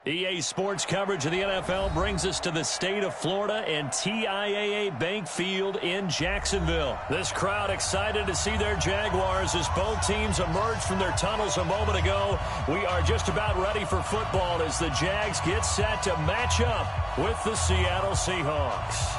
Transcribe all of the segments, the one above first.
EA Sports coverage of the NFL brings us to the state of Florida and TIAA Bank Field in Jacksonville. This crowd excited to see their Jaguars as both teams emerged from their tunnels a moment ago. We are just about ready for football as the Jags get set to match up with the Seattle Seahawks.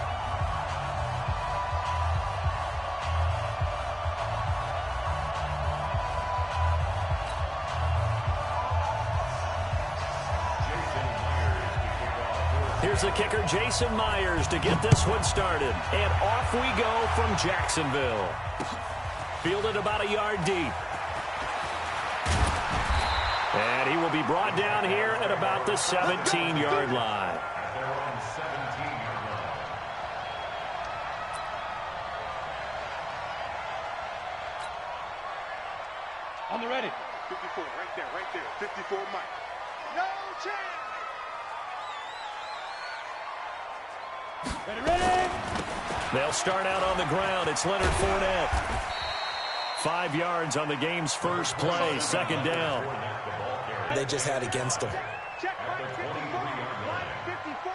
Here's the kicker, Jason Myers, to get this one started. And off we go from Jacksonville. Fielded about a yard deep. And he will be brought down here at about the 17-yard line. On the ready. 54, right there. 54, Mike. No chance. Ready. They'll start out on the ground. It's Leonard Fournette. 5 yards on the game's first play, second down. They just had against them. Check Mike 54. Mike 54.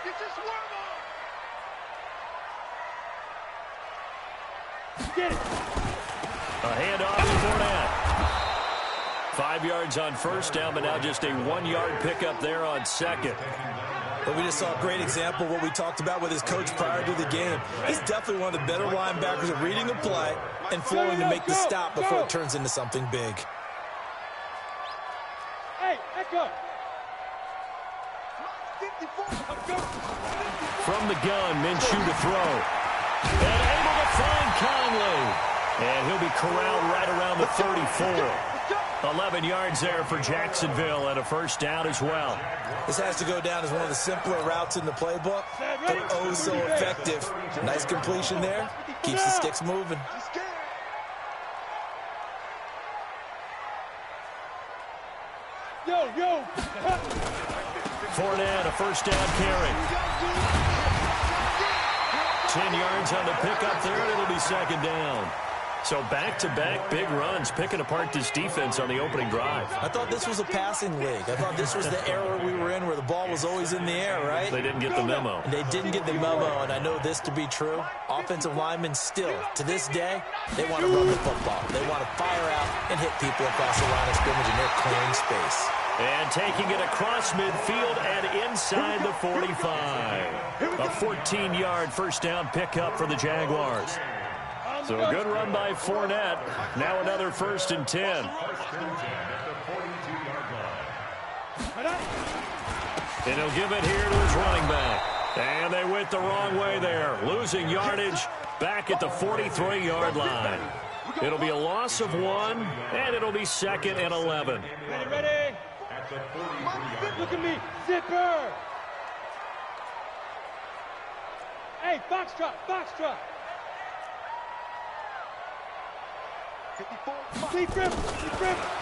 It's just one more. Get it. A handoff to Fournette. 5 yards on first down, but now just a 1-yard pickup there on second. But we just saw a great example of what we talked about with his coach prior to the game. He's definitely one of the better linebackers at reading the play and flowing to make the stop before it turns into something big. Hey, echo. From the gun, Minshew to throw. And able to find Conley. And he'll be corralled right around the 34. 11 yards there for Jacksonville and a first down as well. This has to go down as one of the simpler routes in the playbook, but oh so effective. Nice completion there. Keeps the sticks moving. Yo. Fournette, a first down carry. 10 yards on the pickup there, and it'll be second down. So back-to-back big runs, picking apart this defense on the opening drive. I thought this was a passing league. I thought this was the era we were in where the ball was always in the air, right? They didn't get the memo. They didn't get the memo, and I know this to be true. Offensive linemen still, to this day, they want to run the football. They want to fire out and hit people across the line of scrimmage, and they're clearing space. And taking it across midfield and inside the 45. A 14-yard first down pickup for the Jaguars. So a good run by Fournette. Now another 1st and 10. And he'll give it here to his running back. And they went the wrong way there. Losing yardage back at the 43-yard line. It'll be a loss of 1, and it'll be 2nd and 11. Ready. Look at me. Zipper. Hey, foxtrot.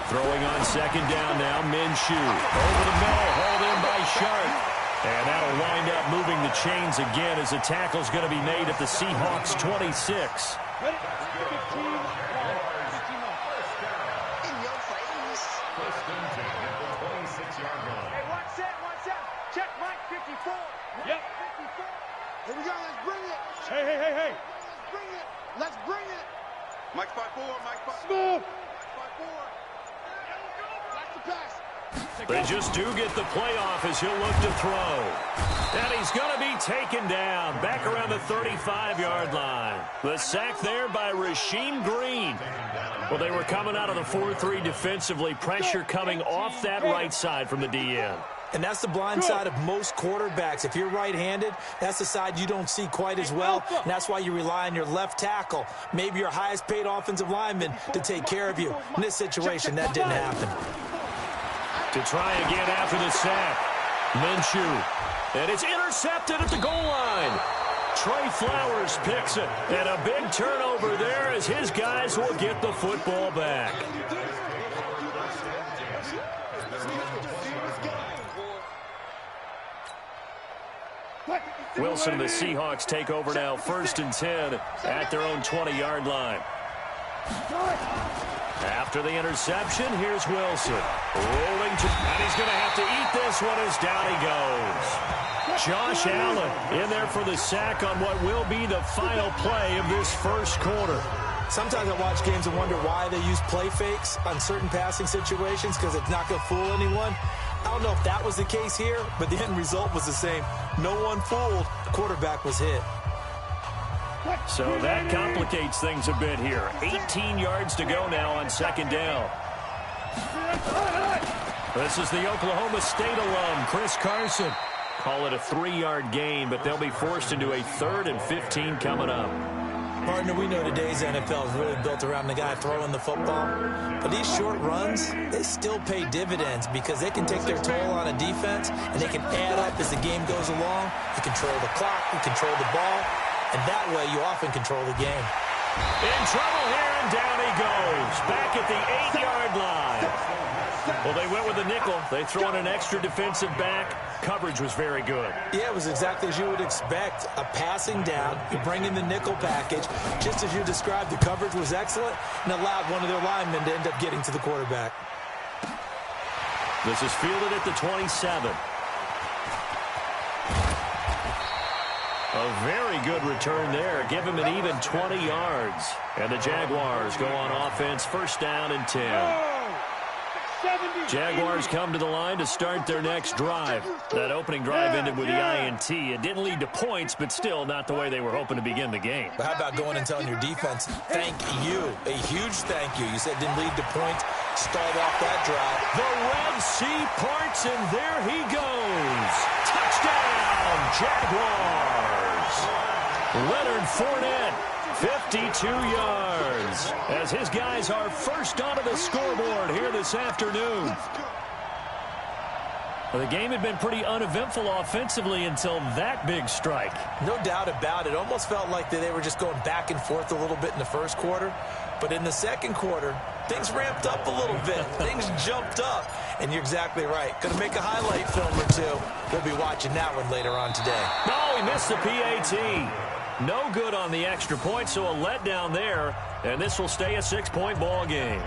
Throwing on second down now, Minshew. Over the middle, hauled in by Sharp. And that'll wind up moving the chains again as the tackle's going to be made at the Seahawks 26. Ready? 15. In your face. Hey, one set. Check Mike 54. Yep. 54. Here we go. Let's bring it. Hey. Let's bring it. Mike 5-4. Smooth. 5-4. That's the pass. They just do get the playoff as he'll look to throw. And he's going to be taken down back around the 35-yard line. The sack there by Rasheem Green. Well, they were coming out of the 4-3 defensively. Pressure coming off that right side from the DN. And that's the blind side of most quarterbacks. If you're right-handed, that's the side you don't see quite as well. And that's why you rely on your left tackle, maybe your highest-paid offensive lineman, to take care of you. In this situation, that didn't happen. To try again after the sack. Minshew. And it's intercepted at the goal line. Trey Flowers picks it. And a big turnover there as his guys will get the football back. Wilson and the Seahawks take over now, 1st and 10 at their own 20-yard line. After the interception, here's Wilson. Rolling to, and he's going to have to eat this one as down he goes. Josh Allen in there for the sack on what will be the final play of this first quarter. Sometimes I watch games and wonder why they use play fakes on certain passing situations because it's not going to fool anyone. I don't know if that was the case here, but the end result was the same. No one fooled. The quarterback was hit. So that complicates things a bit here. 18 yards to go now on second down. This is the Oklahoma State alum, Chris Carson. Call it a 3-yard gain, but they'll be forced into a 3rd and 15 coming up. Partner, we know today's NFL is really built around the guy throwing the football. But these short runs, they still pay dividends because they can take their toll on a defense, and they can add up as the game goes along. You control the clock, you control the ball, and that way you often control the game. In trouble here, and down he goes. Back at the 8-yard line. Well, they went with a nickel. They throw in an extra defensive back. Coverage was very good. Yeah, it was exactly as you would expect. A passing down. You bring in the nickel package. Just as you described, the coverage was excellent and allowed one of their linemen to end up getting to the quarterback. This is fielded at the 27. A very good return there. Give him an even 20 yards. And the Jaguars go on offense, first down and 10. Jaguars come to the line to start their next drive. That opening drive ended with the INT. It didn't lead to points, but still not the way they were hoping to begin the game. But how about going and telling your defense, thank you, a huge thank you. You said didn't lead to points, stalled off that drive. The Red Sea parts, and there he goes. Touchdown, Jaguars. Leonard Fournette. 52 yards as his guys are first onto the scoreboard here this afternoon. Well, the game had been pretty uneventful offensively until that big strike. No doubt about it. Almost felt like they were just going back and forth a little bit in the first quarter. But in the second quarter, things ramped up a little bit. Things jumped up. And you're exactly right. Going to make a highlight film or two. We'll be watching that one later on today. Oh, he missed the PAT. No good on the extra point, so a letdown there, and this will stay a 6-point ball game.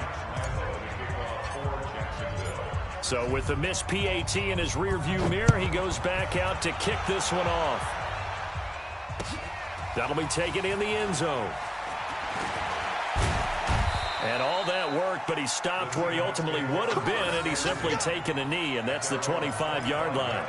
So with the missed PAT in his rearview mirror, he goes back out to kick this one off. That'll be taken in the end zone. And all that work, but he stopped where he ultimately would have been, and he's simply taken a knee, and that's the 25-yard line.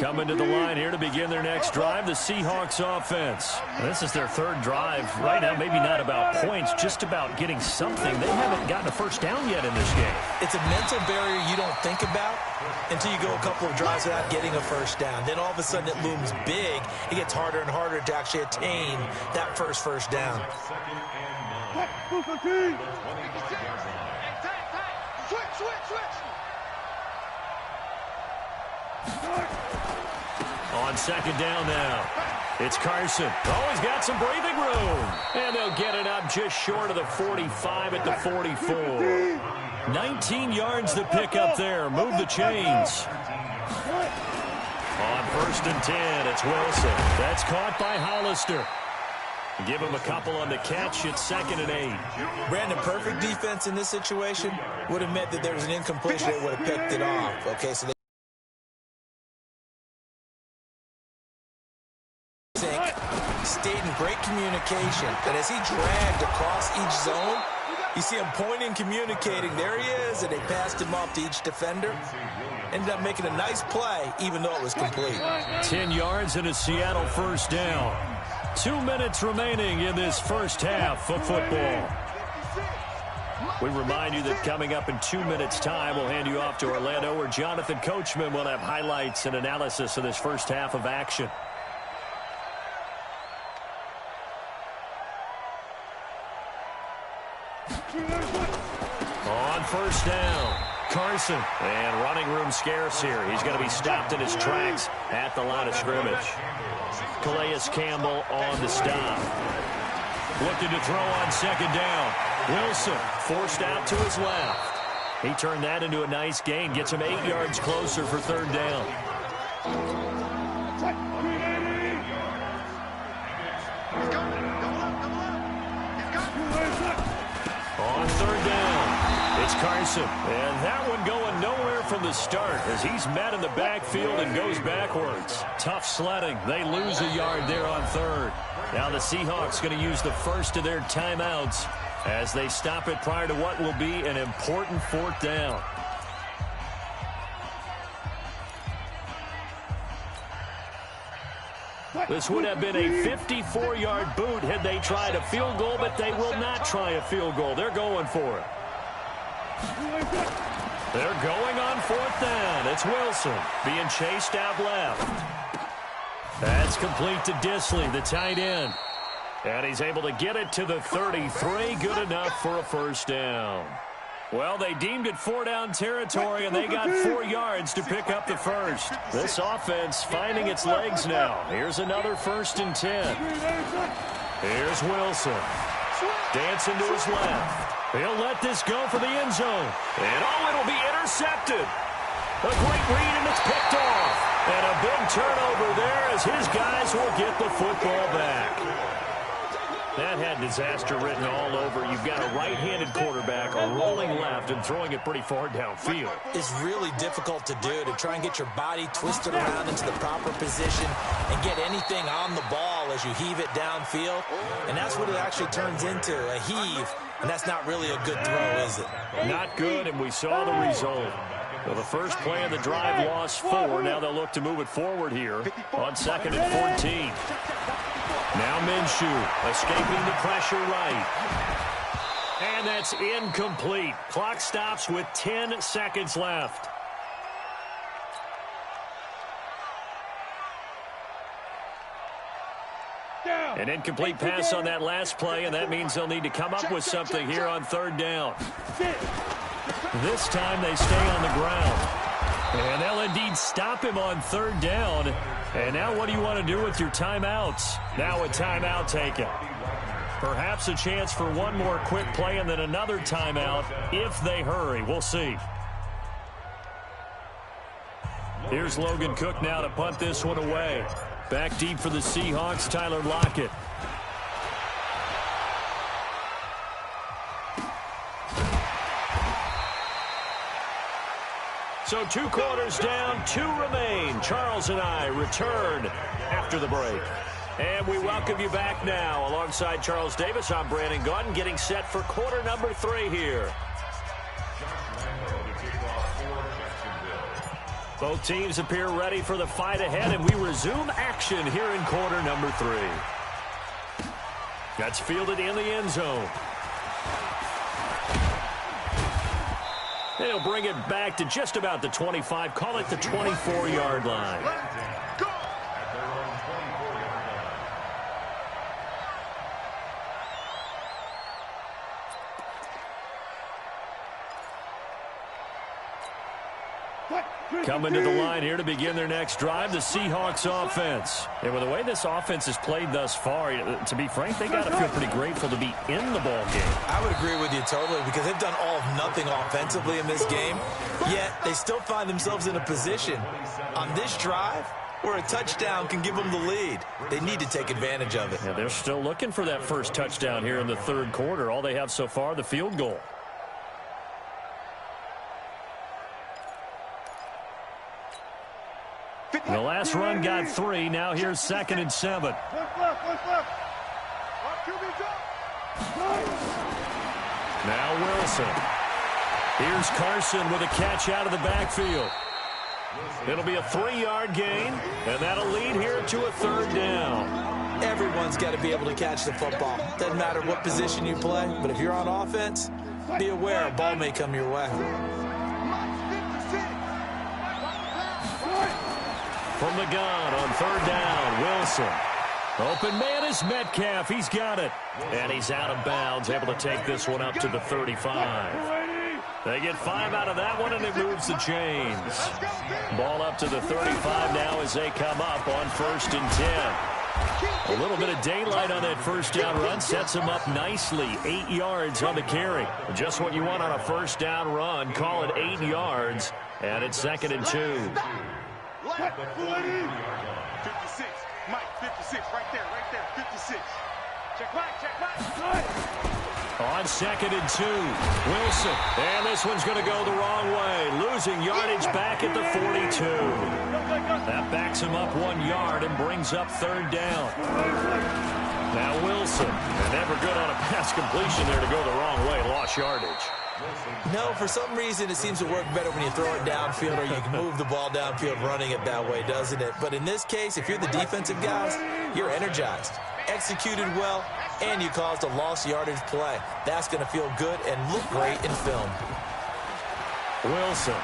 Coming to the line here to begin their next drive, the Seahawks offense. This is their 3rd drive. Right now, maybe not about points, just about getting something. They haven't gotten a first down yet in this game. It's a mental barrier you don't think about until you go a couple of drives without getting a first down. Then all of a sudden it looms big. It gets harder and harder to actually attain that first down. On second down now, it's Carson. Oh, he's got some breathing room. And they'll get it up just short of the 45 at the 44. 19 yards to pick up there. Move the chains. On 1st and 10, it's Wilson. That's caught by Hollister. Give him a couple on the catch. It's 2nd and 8. Brandon, perfect defense in this situation would have meant that there was an incompletion that would have picked it off. Okay, so they stayed in great communication. And as he dragged across each zone, you see him pointing, communicating. There he is, and they passed him off to each defender. Ended up making a nice play, even though it was complete. 10 yards and a Seattle first down. 2 minutes remaining in this first half of football. We remind you that coming up in 2 minutes' time, we'll hand you off to Orlando, where Jonathan Coachman will have highlights and analysis of this first half of action. On first down, Carson. And running room scarce here. He's going to be stopped in his tracks at the line of scrimmage. Calais Campbell on the stop. Looking to throw on second down. Wilson forced out to his left. He turned that into a nice gain. Gets him 8 yards closer for 3rd down. third down. It's Carson. And that one going nowhere from the start as he's met in the backfield and goes backwards. Tough sledding. They lose a yard there on third. Now the Seahawks going to use the first of their timeouts as they stop it prior to what will be an important fourth down. This would have been a 54-yard boot had they tried a field goal, but they will not try a field goal. They're going for it. They're going on fourth down. It's Wilson being chased out left. That's complete to Disley, the tight end. And he's able to get it to the 33. Good enough for a first down. Well, they deemed it 4-down territory, and they got 4 yards to pick up the first. This offense finding its legs now. Here's another 1st and 10. Here's Wilson. Dancing to his left. He'll let this go for the end zone. And, oh, it'll be intercepted. A great read, and it's picked off. And a big turnover there as his guys will get the football back. That had disaster written all over. You've got a right-handed quarterback rolling left and throwing it pretty far downfield. It's really difficult to do, to try and get your body twisted around into the proper position and get anything on the ball as you heave it downfield. And that's what it actually turns into, a heave. And that's not really a good throw, is it? Not good, and we saw the result. Well, the first play of the drive lost 4. Now they'll look to move it forward here on 2nd and 14. Now Minshew escaping the pressure right. And that's incomplete. Clock stops with 10 seconds left. An incomplete pass on that last play, and that means they'll need to come up with something here on 3rd down. This time they stay on the ground. And they'll indeed stop him on 3rd down. And now what do you want to do with your timeouts? Now a timeout taken. Perhaps a chance for one more quick play and then another timeout if they hurry. We'll see. Here's Logan Cook now to punt this one away. Back deep for the Seahawks, Tyler Lockett. So 2 quarters down, 2 remain. Charles and I return after the break. And we welcome you back now. Alongside Charles Davis, I'm Brandon Gaudin, getting set for quarter number 3 here. Both teams appear ready for the fight ahead, and we resume action here in quarter number 3. That's fielded in the end zone. They'll bring it back to just about the 25, call it the 24-yard line. Coming to the line here to begin their next drive, the Seahawks offense. And with the way this offense has played thus far, to be frank, they got to feel pretty grateful to be in the ball game. I would agree with you totally, because they've done all of nothing offensively in this game, yet they still find themselves in a position on this drive where a touchdown can give them the lead. They need to take advantage of it. Yeah, they're still looking for that first touchdown here in the 3rd quarter. All they have so far, the field goal. The last run got 3. Now here's 2nd and 7. Now Wilson. Here's Carson with a catch out of the backfield. It'll be a 3-yard gain, and that'll lead here to a 3rd down. Everyone's got to be able to catch the football. Doesn't matter what position you play, but if you're on offense, be aware a ball may come your way. From the gun on 3rd down, Wilson. Open man is Metcalf. He's got it. And he's out of bounds, able to take this one up to the 35. They get 5 out of that one, and it moves the chains. Ball up to the 35 now as they come up on 1st and 10. A little bit of daylight on that first down run sets them up nicely. 8 yards on the carry. Just what you want on a first down run. Call it 8 yards, and it's 2nd and 2. 56, Mike, 56, right there, 56. Check back, check back. On 2nd and 2, Wilson. And this one's going to go the wrong way, losing yardage back at the 42. That backs him up 1 yard and brings up 3rd down. Now Wilson, and never good on a pass completion there to go the wrong way, lost yardage. No, for some reason it seems to work better when you throw it downfield or you can move the ball downfield running it that way, doesn't it? But in this case, if you're the defensive guys, you're energized, executed well, and you caused a lost yardage play. That's going to feel good and look great in film. Wilson.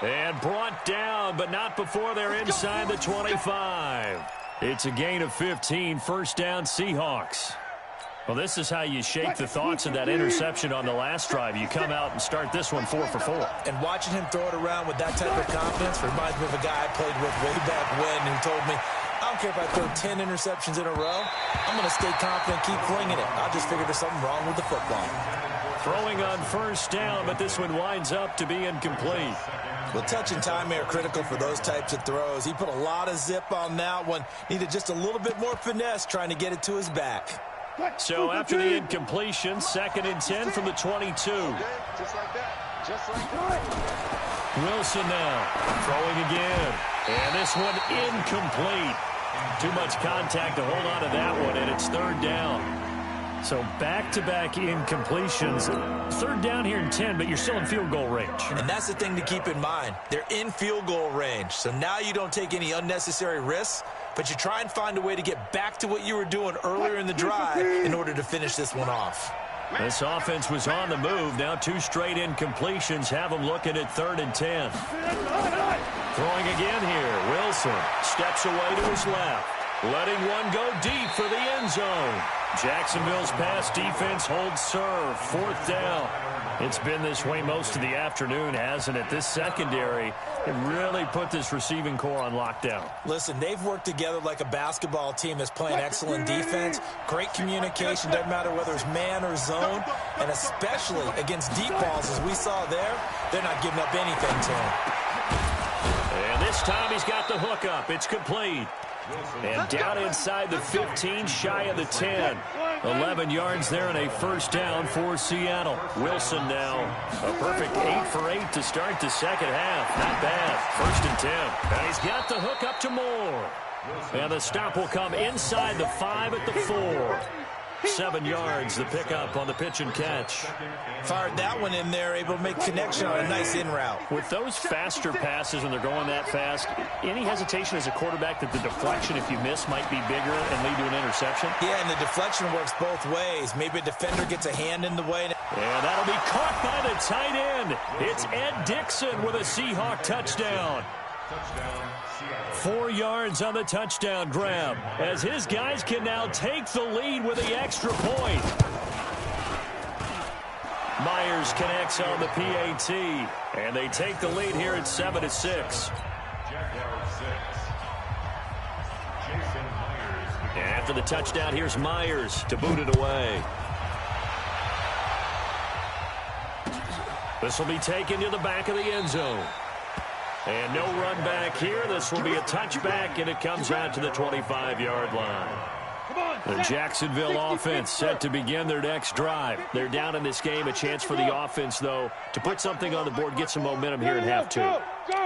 And brought down, but not before they're inside the 25. It's a gain of 15, 1st down Seahawks. Well, this is how you shake the thoughts of that interception on the last drive. You come out and start this one 4 for 4. And watching him throw it around with that type of confidence reminds me of a guy I played with way back when who told me, I don't care if I throw 10 interceptions in a row. I'm going to stay confident, keep flinging it. I just figured there's something wrong with the football. Throwing on 1st down, but this one winds up to be incomplete. Well, touch and time are critical for those types of throws. He put a lot of zip on that one. Needed just a little bit more finesse trying to get it to his back. So after the incompletion, 2nd and 10 from the 22. Just like that. Just like that. Wilson now throwing again. And this one incomplete. Too much contact to hold on to that one, and it's 3rd down. So back-to-back incompletions. 3rd down here in 10, but you're still in field goal range. And that's the thing to keep in mind. They're in field goal range. So now you don't take any unnecessary risks, but you try and find a way to get back to what you were doing earlier in the drive in order to finish this one off. This offense was on the move. Now 2 straight incompletions have them looking at 3rd and 10. Throwing again here. Wilson steps away to his left. Letting one go deep for the end zone. Jacksonville's pass defense holds serve. 4th down. It's been this way most of the afternoon, hasn't it? This secondary, it really put this receiving core on lockdown. Listen, they've worked together like a basketball team that's playing excellent defense. Great communication, doesn't matter whether it's man or zone. And especially against deep balls, as we saw there, they're not giving up anything to him. And this time he's got the hook up. It's complete. And down inside the 15, shy of the 10. 11 yards there and a 1st down for Seattle. Wilson now a perfect 8 for 8 to start the 2nd half. Not bad. 1st and 10. And he's got the hook up to Moore. And the stop will come inside the 5 at the 4. 7 yards, the pickup on the pitch and catch. Fired that one in there, able to make connection on a nice in route. With those faster passes when they're going that fast, any hesitation as a quarterback that the deflection, if you miss, might be bigger and lead to an interception? Yeah, and the deflection works both ways. Maybe a defender gets a hand in the way. And that'll be caught by the tight end. It's Ed Dixon with a Seahawk touchdown. 4 yards on the touchdown grab, as his guys can now take the lead with the extra point. Myers connects on the PAT, and they take the lead here at 7-6. And after the touchdown, here's Myers to boot it away. This will be taken to the back of the end zone. And no run back here. This will be a touchback, and it comes out to the 25-yard line. The Jacksonville offense set to begin their next drive. They're down in this game. A chance for the offense, though, to put something on the board, get some momentum here in half 2.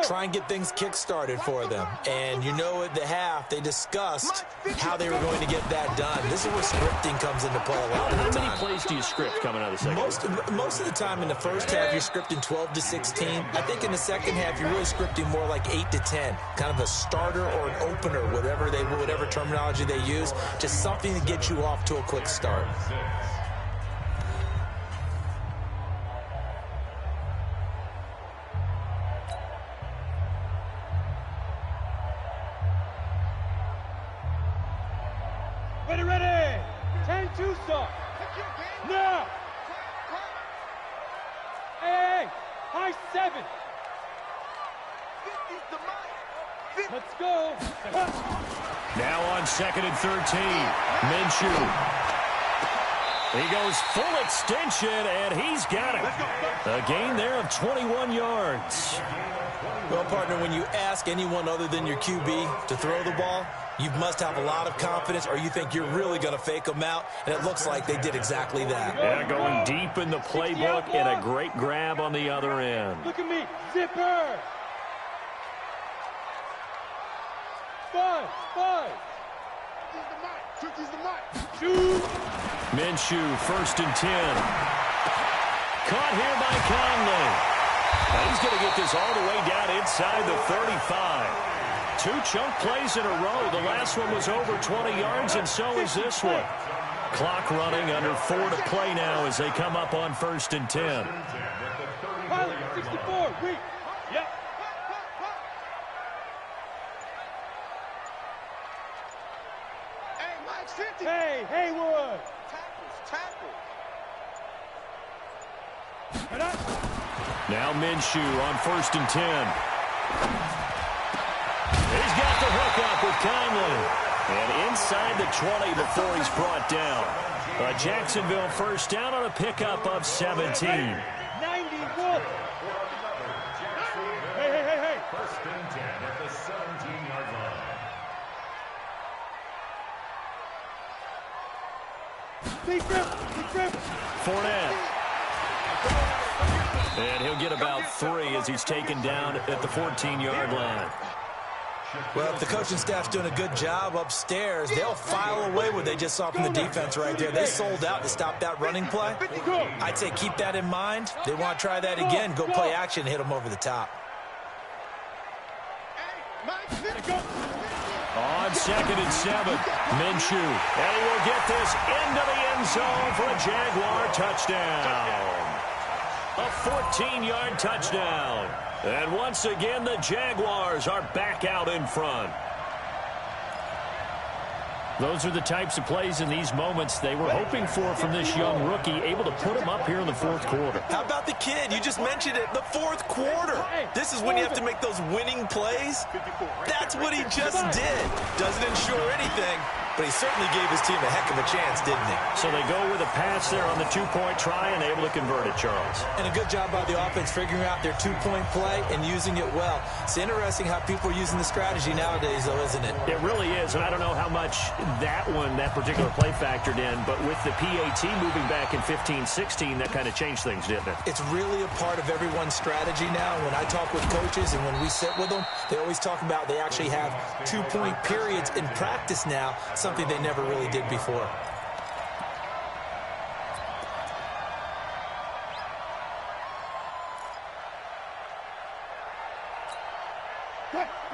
Try and get things kick-started for them. And you know at the half, they discussed how they were going to get that done. This is where scripting comes into play a lot of the time. How many plays do you script coming out of the second? Most of the time in the first half, you're scripting 12 to 16. I think in the second half, you're really scripting more like 8 to 10. Kind of a starter or an opener, whatever terminology they use. Just something to get you off to a quick start. Ready. 10-2 start. Now. Hey, high 7. Let's go. Now on 2nd and 13. Minshew. He goes full extension, and he's got it. A gain there of 21 yards. Well, partner, when you ask anyone other than your QB to throw the ball, you must have a lot of confidence, or you think you're really going to fake them out, and it looks like they did exactly that. Yeah, going deep in the playbook, and a great grab on the other end. Look at me, zipper. 5. Shoot. Minshew, 1st and 10. Caught here by Conley. And he's going to get this all the way down inside the 35. 2 chunk plays in a row. The last one was over 20 yards, and so is this one. Clock running, under 4 to play now as they come up on 1st and 10. Pilot, 64, weak. Yep. Hey, Mike, 50. Hey, Haywood. Tackle. Now Minshew on 1st and 10. He's got the hook up with Conley. And inside the 20 before he's brought down. A Jacksonville first down on a pickup of 17. 90, Wolf. Hey. 1st and 10 at the 17-yard line. Big grip. Fournette. And he'll get about 3 as he's taken down at the 14-yard line. Well, if the coaching staff's doing a good job upstairs, they'll file away what they just saw from the defense right there. They sold out to stop that running play. I'd say keep that in mind. They want to try that again. Go play action and hit them over the top. On 2nd and 7, Minshew. And he will get this into the end zone for a Jaguar touchdown. A 14-yard touchdown. And once again, the Jaguars are back out in front. Those are the types of plays in these moments they were hoping for from this young rookie, able to put him up here in the 4th quarter. How about the kid? You just mentioned it, the 4th quarter. This is when you have to make those winning plays. That's what he just did. Doesn't ensure anything, but he certainly gave his team a heck of a chance, didn't he? So they go with a pass there on the 2-point try and able to convert it, Charles. And a good job by the offense figuring out their 2-point play and using it well. It's interesting how people are using the strategy nowadays, though, isn't it? It really is, and I don't know how much that particular play factored in, but with the PAT moving back in 15-16, that kind of changed things, didn't it? It's really a part of everyone's strategy now. When I talk with coaches and when we sit with them, they always talk about they actually have 2-point periods in practice now, something they never really did before.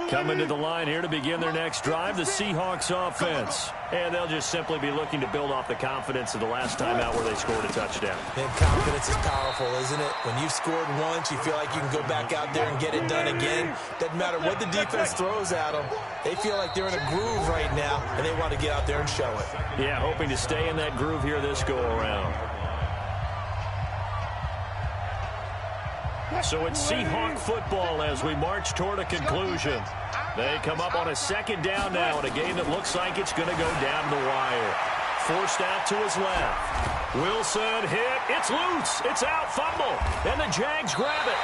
Coming to the line here to begin their next drive, the Seahawks offense. And they'll just simply be looking to build off the confidence of the last time out where they scored a touchdown. And confidence is powerful, isn't it? When you've scored once, you feel like you can go back out there and get it done again. Doesn't matter what the defense throws at them. They feel like they're in a groove right now, and they want to get out there and show it. Yeah, hoping to stay in that groove here this go-around. So it's Seahawk football as we march toward a conclusion. They come up on a 2nd down now in a game that looks like it's going to go down the wire. Forced out to his left. Wilson hit. It's loose. It's out. Fumble. And the Jags grab it.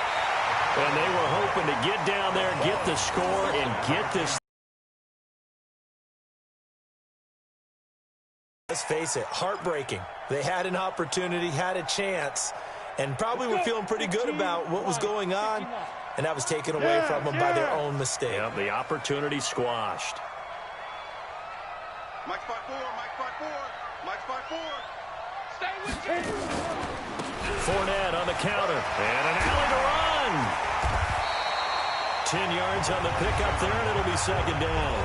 And they were hoping to get down there, get the score, and get this. Let's face it, heartbreaking. They had an opportunity, had a chance, and probably were feeling pretty good about what was going on, and that was taken away from them by their own mistake. Yep, the opportunity squashed. Mike spot 4, Mike spot 4, Mike spot 4. Stay with you. Fournette on the counter, and an alley to run. 10 yards on the pickup there, and it'll be 2nd down.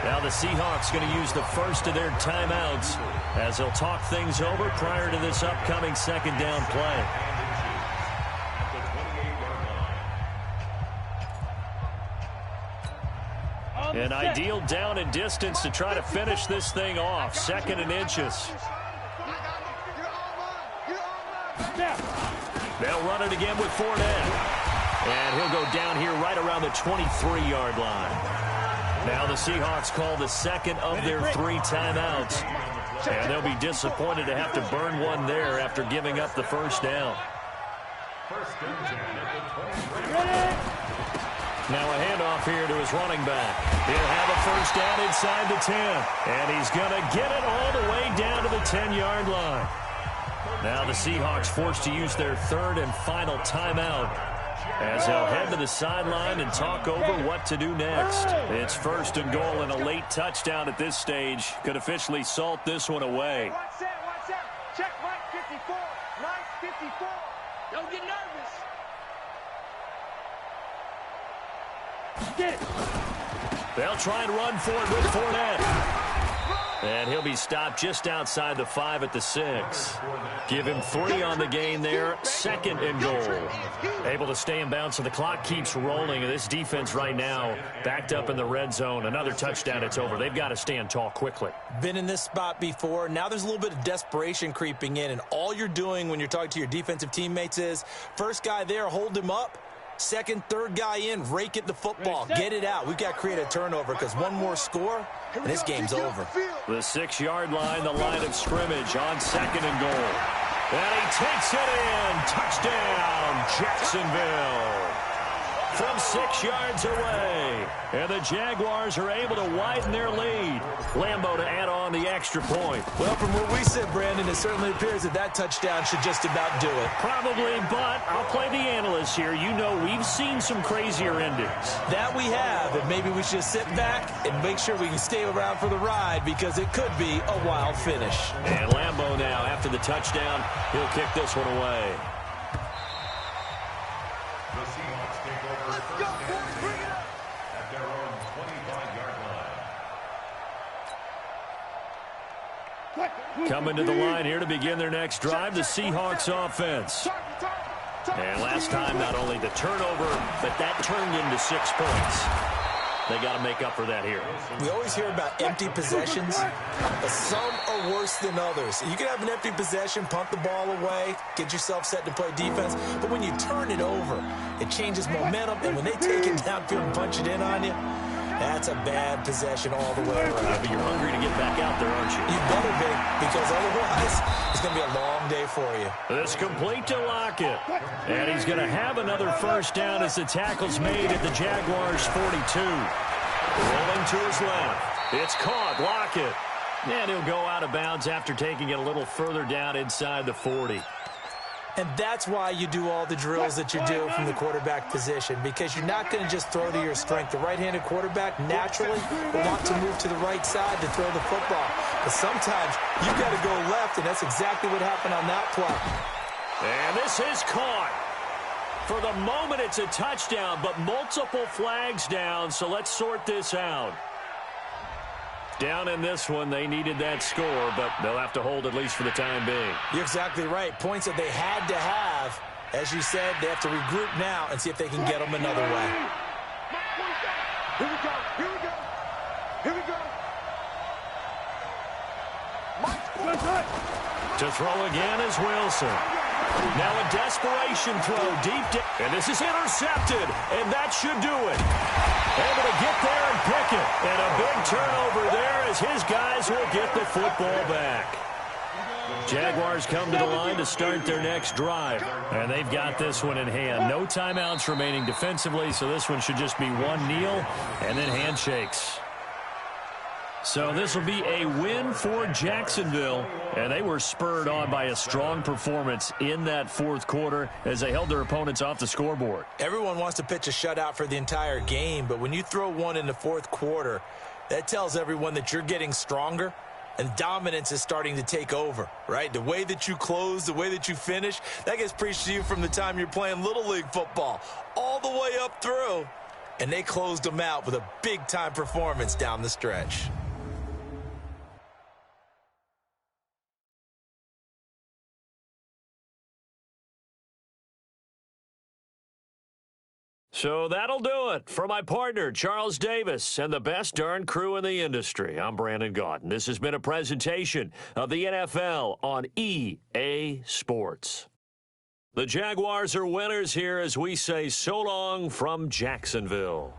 Now the Seahawks going to use the first of their timeouts as they'll talk things over prior to this upcoming 2nd down play. An ideal down and distance to try to finish this thing off. 2nd and inches. They'll run it again with Fournette. And he'll go down here right around the 23-yard line. Now the Seahawks call the 2nd of their 3 timeouts. And they'll be disappointed to have to burn one there after giving up the first down. First and 10 at the 20. Now a handoff here to his running back. He'll have a first down inside the 10. And he's going to get it all the way down to the 10-yard line. Now the Seahawks forced to use their third and final timeout, as they'll head to the sideline and talk over what to do next. It's first and goal, and a late touchdown at this stage could officially salt this one away. Watch that. Check Mike 54. Mike 54. Don't get nervous. Get it. They'll try and run for it with Fournette. And he'll be stopped just outside the 5 at the 6. Give him 3 on the gain there. Second and goal. Able to stay in bounds, so the clock keeps rolling. And this defense right now backed up in the red zone. Another touchdown, it's over. They've got to stand tall quickly. Been in this spot before. Now there's a little bit of desperation creeping in. And all you're doing when you're talking to your defensive teammates is, first guy there, hold him up. Second, third guy in, rake it the football. Get it out. We've got to create a turnover because one more score, and this game's over. The 6-yard line, the line of scrimmage on second and goal. And he takes it in. Touchdown, Jacksonville. From 6 yards away. And the Jaguars are able to widen their lead. Lambeau to add on the extra point. Well, from where we sit, Brandon, it certainly appears that that touchdown should just about do it. Probably, but I'll play the analyst here. You know we've seen some crazier endings. That we have, and maybe we should sit back and make sure we can stay around for the ride because it could be a wild finish. And Lambeau now, after the touchdown, he'll kick this one away. The Seahawks take over first and 10 at their own 25-yard line. Coming to the line here to begin their next drive, the Seahawks offense. And last time, not only the turnover, but that turned into 6 points. They got to make up for that here. We always hear about empty possessions, but some are worse than others. You can have an empty possession, punt the ball away, get yourself set to play defense, but when you turn it over, it changes momentum, and when they take it downfield and punch it in on you, that's a bad possession all the way around. Yeah, but you're hungry to get back out there, aren't you? You better be, because otherwise, it's going to be a long day for you. It's complete to Lockett. And he's going to have another first down as the tackle's made at the Jaguars' 42. Rolling to his left. It's caught. Lockett. And he'll go out of bounds after taking it a little further down inside the 40. And that's why you do all the drills that you do from the quarterback position, because you're not going to just throw to your strength. The right-handed quarterback naturally will want to move to the right side to throw the football. But sometimes you've got to go left, and that's exactly what happened on that play. And this is caught. For the moment, it's a touchdown, but multiple flags down, so let's sort this out. Down in this one, they needed that score, but they'll have to hold at least for the time being. You're exactly right. Points that they had to have. As you said, they have to regroup now and see if they can get them another way. Here we go. Here we go. Here we go. To throw again is Wilson. Now a desperation throw deep down. And this is intercepted, and that should do it. Able to get there and pick it. And a big turnover there as his guys will get the football back. Jaguars come to the line to start their next drive. And they've got this one in hand. No timeouts remaining defensively, so this one should just be one kneel and then handshakes. So this will be a win for Jacksonville, and they were spurred on by a strong performance in that fourth quarter as they held their opponents off the scoreboard. Everyone wants to pitch a shutout for the entire game, but when you throw one in the fourth quarter, that tells everyone that you're getting stronger and dominance is starting to take over, right? The way that you close, the way that you finish, that gets preached to you from the time you're playing Little League football all the way up through, and they closed them out with a big-time performance down the stretch. So that'll do it for my partner, Charles Davis, and the best darn crew in the industry. I'm Brandon Gaudin. This has been a presentation of the NFL on EA Sports. The Jaguars are winners here as we say so long from Jacksonville.